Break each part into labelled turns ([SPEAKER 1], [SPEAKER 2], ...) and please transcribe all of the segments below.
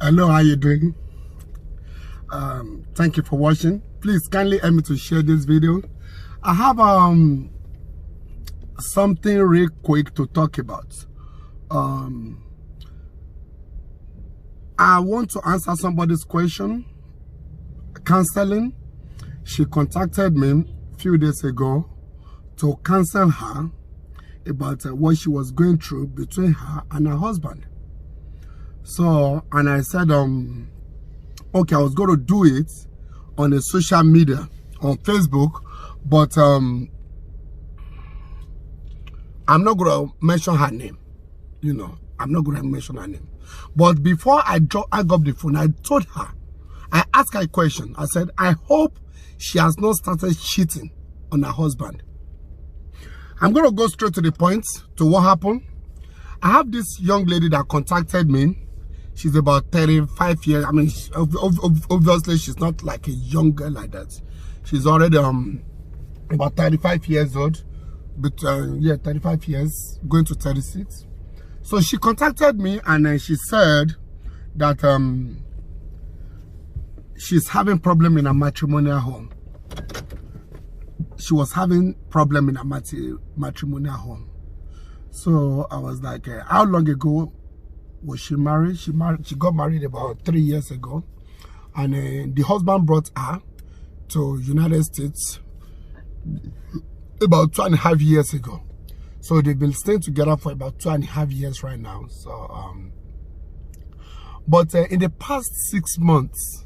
[SPEAKER 1] Hello, how you doing? Thank you for watching. Please kindly help me to share this video. I have something real quick to talk about. I want to answer somebody's question. Counseling. She contacted me a few days ago to counsel her about what she was going through between her and her husband. So, and I said, okay, I was going to do it on the social media, on Facebook, but I'm not going to mention her name. You know, I'm not going to mention her name. But before I got the phone, I told her, I asked her a question. I said, I hope she has not started cheating on her husband. I'm going to go straight to the point, to what happened. I have this young lady that contacted me. She's about 35 years. I mean, obviously, she's not like a young girl like that. She's already about 35 years old. But yeah, 35 years, going to 36. So she contacted me and she said that she's having problem in a matrimonial home. She was having problem in a matrimonial home. So I was like, how long ago was she married? She got married about 3 years ago, and the husband brought her to United States about 2.5 years ago. So they've been staying together for about 2.5 years right now. So, but in the past 6 months,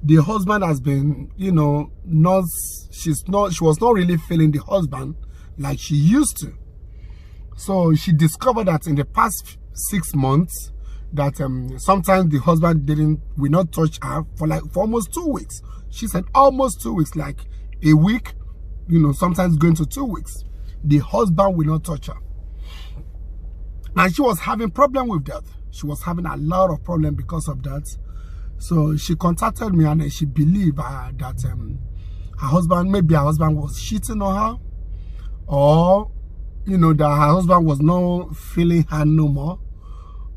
[SPEAKER 1] the husband has been, you know, she was not really feeling the husband like she used to. So she discovered that in the past 6 months that sometimes the husband will not touch her for almost 2 weeks. She said almost 2 weeks, like a week, you know, sometimes going to 2 weeks. The husband will not touch her. And she was having problem with that. She was having a lot of problem because of that. So she contacted me and she believed that maybe her husband was cheating on her, or you know, that her husband was not feeling her no more,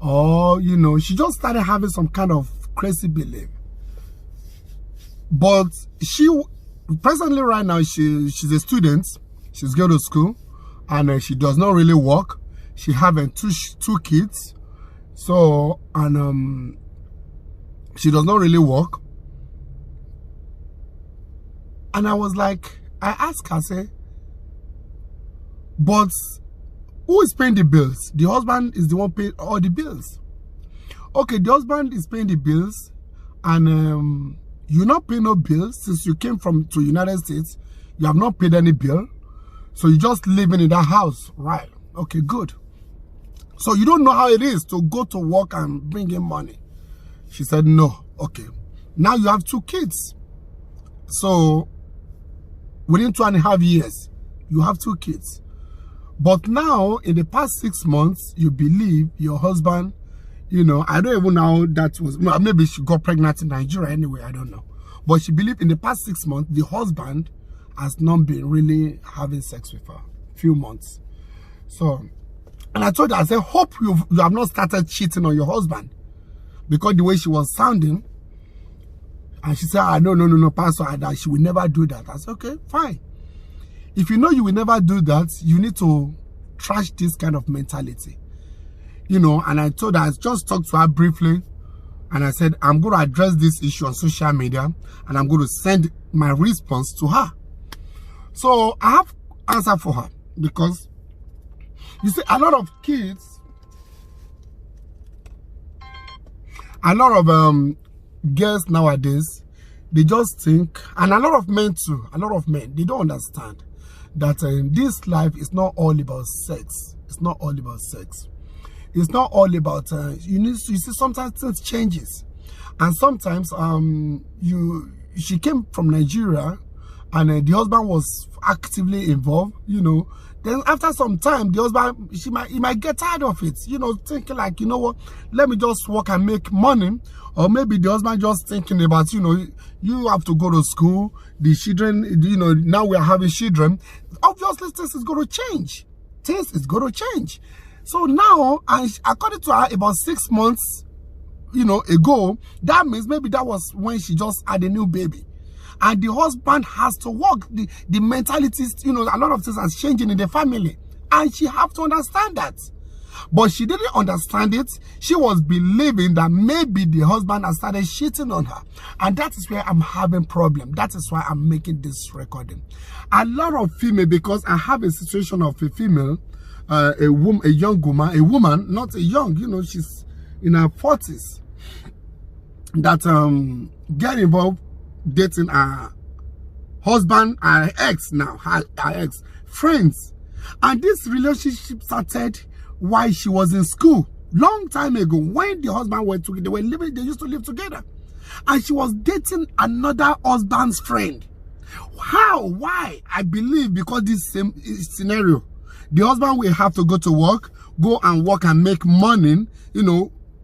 [SPEAKER 1] or you know, she just started having some kind of crazy belief. But she presently right now she's a student. She's going to school, and she does not really work. She having two kids, so and she does not really work. And I was like, I asked her, say, but who is paying the bills? The husband is the one paying all the bills. Okay, the husband is paying the bills, and you're not paying no bills since you came to United States. You have not paid any bill. So you're just living in that house, right? Okay, good. So you don't know how it is to go to work and bring in money. She said, no. Okay. Now you have 2 kids. So within 2.5 years, you have 2 kids. But now, in the past 6 months, you believe your husband, you know, I don't even know that was, maybe she got pregnant in Nigeria anyway, I don't know. But she believed in the past 6 months, the husband has not been really having sex with her. Few months. So, and I told her, I said, hope you have not started cheating on your husband. Because the way she was sounding, and she said, no, Pastor, that she will never do that. I said, okay, fine. If you know you will never do that, you need to trash this kind of mentality. You know, and I told her, I just talked to her briefly, and I said, I'm going to address this issue on social media, and I'm going to send my response to her. So I have answer for her, because you see, a lot of kids, a lot of girls nowadays, they just think, and a lot of men too, they don't understand that this life is not all about sex. It's not all about sex. It's not all about you see, sometimes things changes, and sometimes she came from Nigeria, and the husband was actively involved, you know. Then after some time, the husband, he might get tired of it, you know, thinking like, you know what, let me just work and make money. Or maybe the husband just thinking about, you know, you have to go to school, the children, you know, now we are having children. Obviously, this is going to change. Things is going to change. So now, according to her, about 6 months ago, that means maybe that was when she just had a new baby. And the husband has to work. The mentalities, a lot of things are changing in the family. And she have to understand that. But she didn't understand it. She was believing that maybe the husband has started cheating on her. And that is where I'm having problem. That is why I'm making this recording. A lot of female, because I have a situation of a female, a young woman, not a young, she's in her 40s, that get involved dating her husband, her ex now, her ex, friends. And this relationship started while she was in school, long time ago, when the husband went together, they used to live together. And she was dating another husband's friend. How? Why? I believe because this same scenario. The husband will have to go to work, go and work and make money,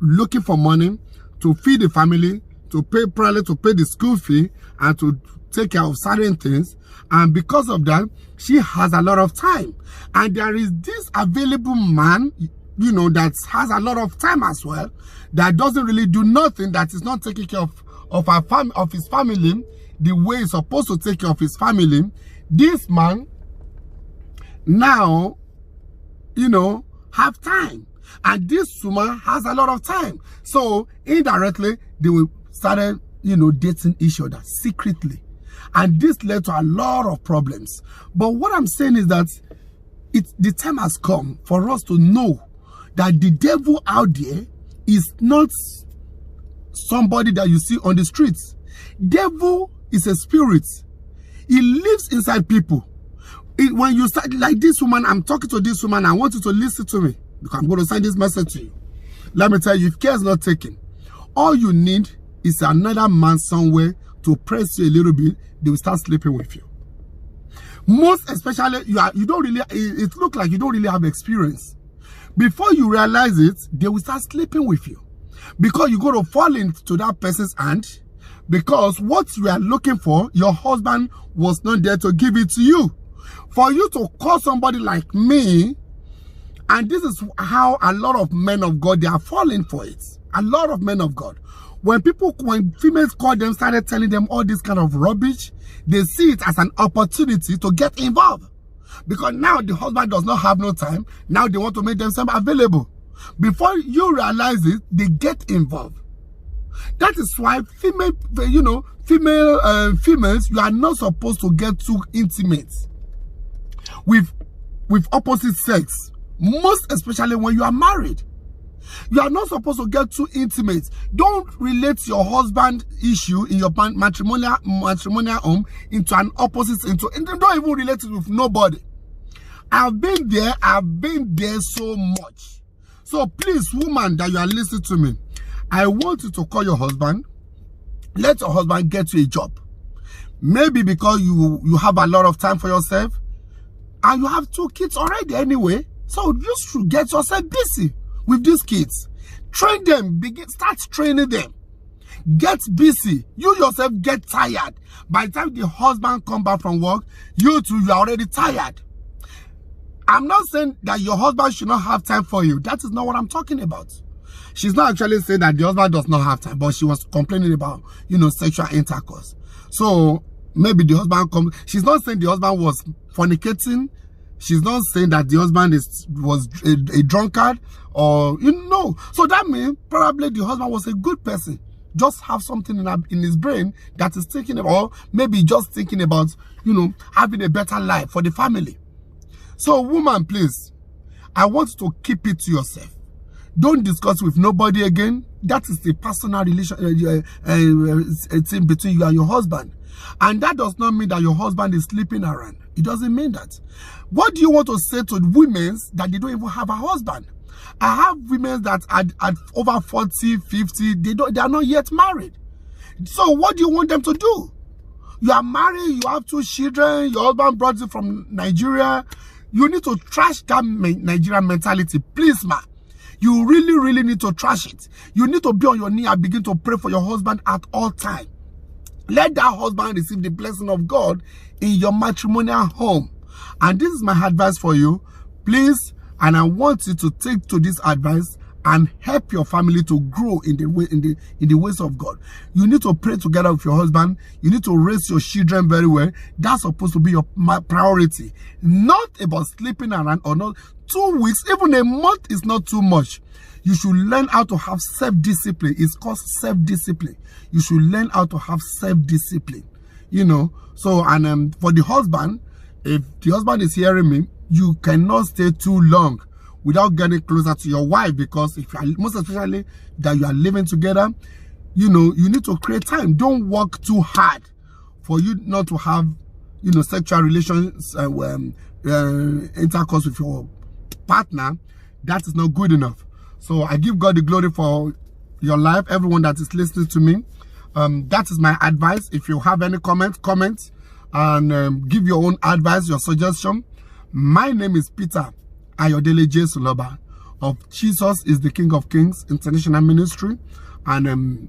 [SPEAKER 1] looking for money to feed the family, to pay the school fee, and to take care of certain things. And because of that, she has a lot of time. And there is this available man, that has a lot of time as well, that doesn't really do nothing, that is not taking care of his family the way he's supposed to take care of his family. This man now, have time. And this woman has a lot of time. So indirectly, they will started, dating each other secretly. And this led to a lot of problems. But what I'm saying is that the time has come for us to know that the devil out there is not somebody that you see on the streets. Devil is a spirit. He lives inside people. When you start like this woman, I'm talking to this woman, I want you to listen to me, because I'm going to send this message to you. Let me tell you, if care is not taken, all you need is another man somewhere to press you a little bit. They will start sleeping with you. Most especially, you don't really, it looks like you don't really have experience. Before you realize it, they will start sleeping with you. Because you're going to fall into that person's hand. Because what you are looking for, your husband was not there to give it to you. For you to call somebody like me, and this is how a lot of men of God, they are falling for it. A lot of men of God. When females call them, started telling them all this kind of rubbish, they see it as an opportunity to get involved. Because now the husband does not have no time. Now they want to make themselves available. Before you realize it, they get involved. That is why females, you are not supposed to get too intimate with opposite sex. Most especially when you are married. You are not supposed to get too intimate. Don't relate your husband issue in your matrimonial home into an opposite, and don't even relate it with nobody. I've been there so much. So please, woman that you are listening to me, I want you to call your husband. Let your husband get you a job. Maybe because you have a lot of time for yourself, and you have 2 kids already anyway. So you should get yourself busy with these kids. Train them, start training them. Get busy. You yourself get tired. By the time the husband comes back from work, you too, you are already tired. I'm not saying that your husband should not have time for you. That is not what I'm talking about. She's not actually saying that the husband does not have time, but she was complaining about, sexual intercourse. So maybe the husband comes. She's not saying the husband was fornicating. She's not saying that the husband was a drunkard, or So that means probably the husband was a good person. Just have something in his brain that is thinking about, or maybe just thinking about, having a better life for the family. So woman, please, I want you to keep it to yourself. Don't discuss with nobody again. That is the personal relation thing between you and your husband. And that does not mean that your husband is sleeping around. It doesn't mean that. What do you want to say to women that they don't even have a husband? I have women that at over 40, 50, they are not yet married. So what do you want them to do? You are married, you have 2 children, your husband brought you from Nigeria. You need to trash that Nigerian mentality. Please, ma. You really, really need to trash it. You need to be on your knee and begin to pray for your husband at all times. Let that husband receive the blessing of God in your matrimonial home. And this is my advice for you. Please, and I want you to take to this advice and help your family to grow in the way in the ways of God. You need to pray together with your husband. You need to raise your children very well. That's supposed to be your priority. Not about sleeping around or not. 2 weeks, even a month is not too much. You should learn how to have self-discipline. It's called self-discipline. You should learn how to have self-discipline. You know, so, and for the husband, if the husband is hearing me, you cannot stay too long without getting closer to your wife, because if you are, most especially that you are living together, you know, you need to create time. Don't work too hard for you not to have, you know, sexual relations, intercourse with your partner. That is not good enough. So I give God the glory for your life, everyone that is listening to me. That is my advice. If you have any comment, and give your own advice, your suggestion. My name is Peter Ayodele J. Suloba of Jesus is the King of Kings International Ministry, and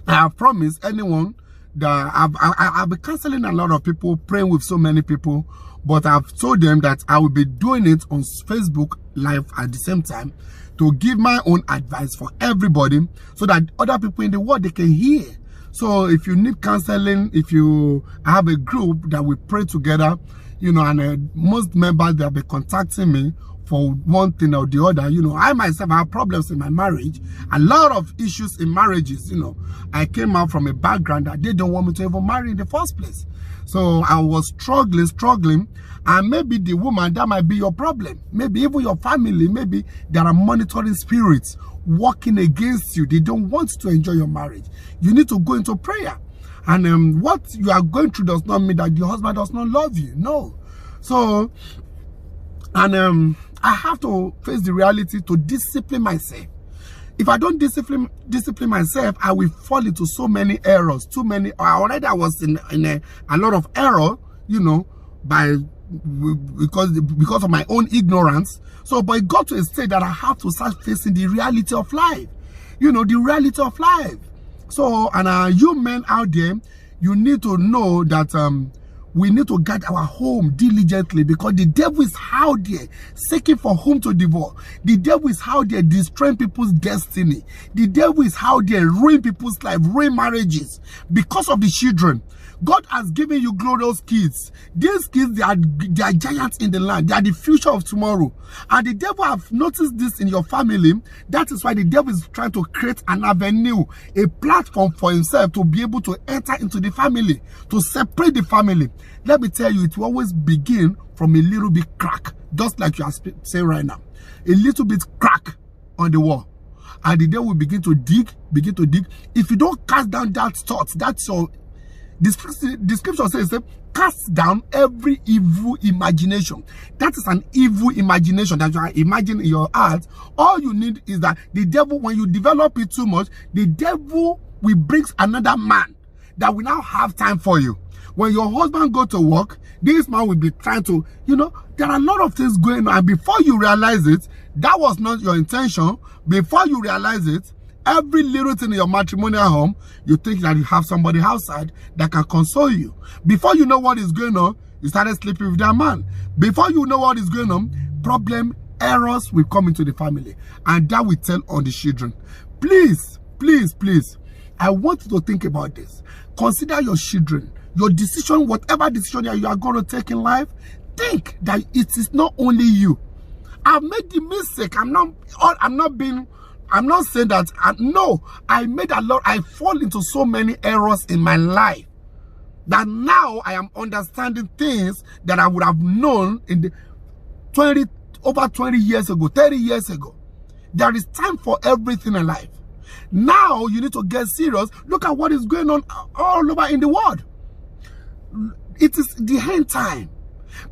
[SPEAKER 1] I have promised anyone that I've been counseling a lot of people, praying with so many people, but I've told them that I will be doing it on Facebook Live at the same time to give my own advice for everybody, so that other people in the world, they can hear. So if you need counseling, if you have a group that we pray together, you know, and most members, they'll be contacting me for one thing or the other. You know, I myself have problems in my marriage, a lot of issues in marriages. You know, I came out from a background that they don't want me to even marry in the first place. So I was struggling, and maybe the woman, that might be your problem. Maybe even your family, maybe there are monitoring spirits working against you. They don't want to enjoy your marriage. You need to go into prayer. And what you are going through does not mean that your husband does not love you. No. So, and I have to face the reality to discipline myself. If I don't discipline myself, I will fall into so many errors. Too many. Already I was in a lot of error, you know, because of my own ignorance. So, but it got to a state that I have to start facing the reality of life. You know, the reality of life. So, and you men out there, you need to know that we need to guard our home diligently, because the devil is out there seeking for whom to devour. The devil is out there destroying people's destiny. The devil is out there ruining people's life, ruining marriages because of the children. God has given you glorious kids. These kids, they are giants in the land. They are the future of tomorrow. And the devil have noticed this in your family. That is why the devil is trying to create an avenue, a platform for himself to be able to enter into the family, to separate the family. Let me tell you, it will always begin from a little bit crack, just like you are saying right now. A little bit crack on the wall. And the devil will begin to dig. If you don't cast down that thought, that's your... The scripture says, cast down every evil imagination. That is an evil imagination that you are imagining in your heart. All you need is that the devil, when you develop it too much, the devil will bring another man that will now have time for you. When your husband go to work, this man will be trying to, you know, there are a lot of things going on. And before you realize it, that was not your intention. Before you realize it, every little thing in your matrimonial home, you think that you have somebody outside that can console you. Before you know what is going on, you started sleeping with that man. Before you know what is going on, errors will come into the family. And that will tell on the children. Please, please, please, I want you to think about this. Consider your children. Your decision, whatever decision that you are going to take in life, think that it is not only you. I've made the mistake. I'm not saying that, no, I made a lot, I fall into so many errors in my life that now I am understanding things that I would have known in the over 20 years ago, 30 years ago. There is time for everything in life. Now you need to get serious. Look at what is going on all over in the world. It is the end time.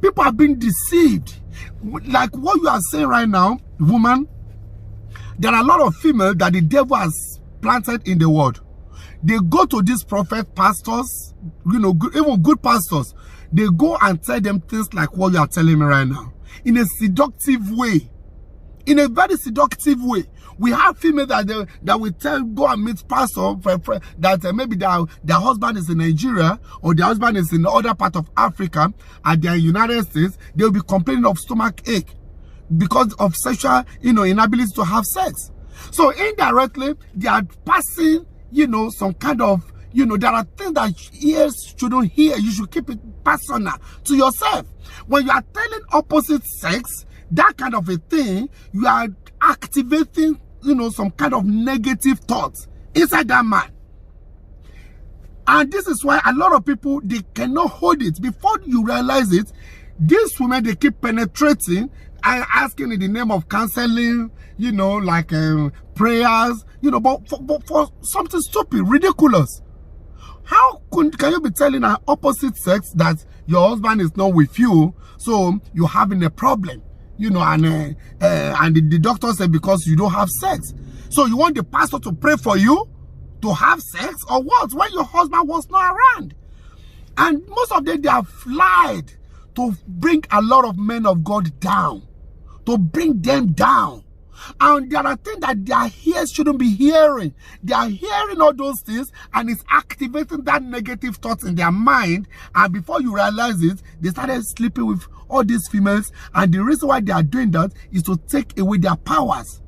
[SPEAKER 1] People are being deceived. Like what you are saying right now, woman, there are a lot of females that the devil has planted in the world. They go to these prophet pastors, you know, even good pastors. They go and tell them things like what you are telling me right now. In a seductive way. In a very seductive way. We have females that will go and meet pastors that maybe their husband is in Nigeria or their husband is in the other part of Africa and they're in the United States. They'll be complaining of stomach ache because of sexual, you know, inability to have sex. So indirectly, they are passing, you know, some kind of, you know, there are things that ears shouldn't hear. You should keep it personal to yourself. When you are telling opposite sex that kind of a thing, you are activating, you know, some kind of negative thoughts inside that man. And this is why a lot of people, they cannot hold it. Before you realize it, these women, they keep penetrating and asking in the name of counseling, you know, like prayers, you know, but for something stupid, ridiculous. How can you be telling an opposite sex that your husband is not with you, so you're having a problem, you know, and the doctor said because you don't have sex. So you want the pastor to pray for you to have sex or what, when your husband was not around? And most of them, they have lied to bring a lot of men of God down, to bring them down. And there are things that their ears shouldn't be hearing. They are hearing all those things, and it's activating that negative thoughts in their mind. And before you realize it, they started sleeping with all these females. And the reason why they are doing that is to take away their powers,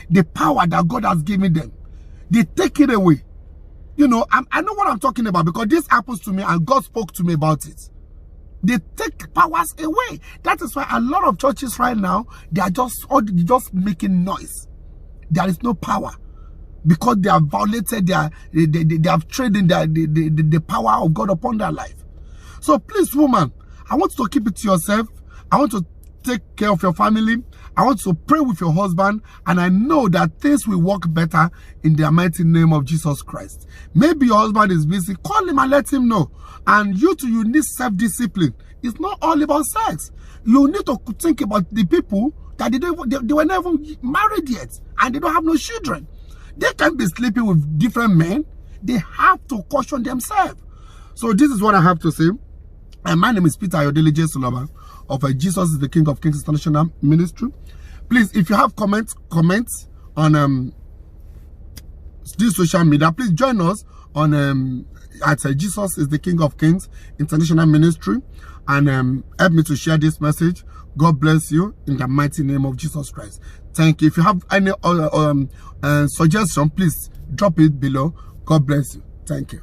[SPEAKER 1] the power that God has given them. They take it away. You know, I know what I'm talking about, because this happens to me and God spoke to me about it. They take powers away. That is why a lot of churches right now, they are just making noise. There is no power, because they have violated they have traded the power of God upon their life. So please, woman, I want you to keep it to yourself. I want to take care of your family. I want to pray with your husband, and I know that things will work better in the mighty name of Jesus Christ. Maybe your husband is busy. Call him and let him know. And you too, you need self-discipline. It's not all about sex. You need to think about the people that they were never married yet, and they don't have no children. They can't be sleeping with different men. They have to caution themselves. So this is what I have to say. And my name is Peter Ayodele J. Sullivan of Jesus is the King of Kings International Ministry. Please, if you have comments on this social media, please join us on at Jesus is the King of Kings International Ministry, and help me to share this message. God bless you in the mighty name of Jesus Christ. Thank you. If you have any suggestion, please drop it below. God bless you. Thank you.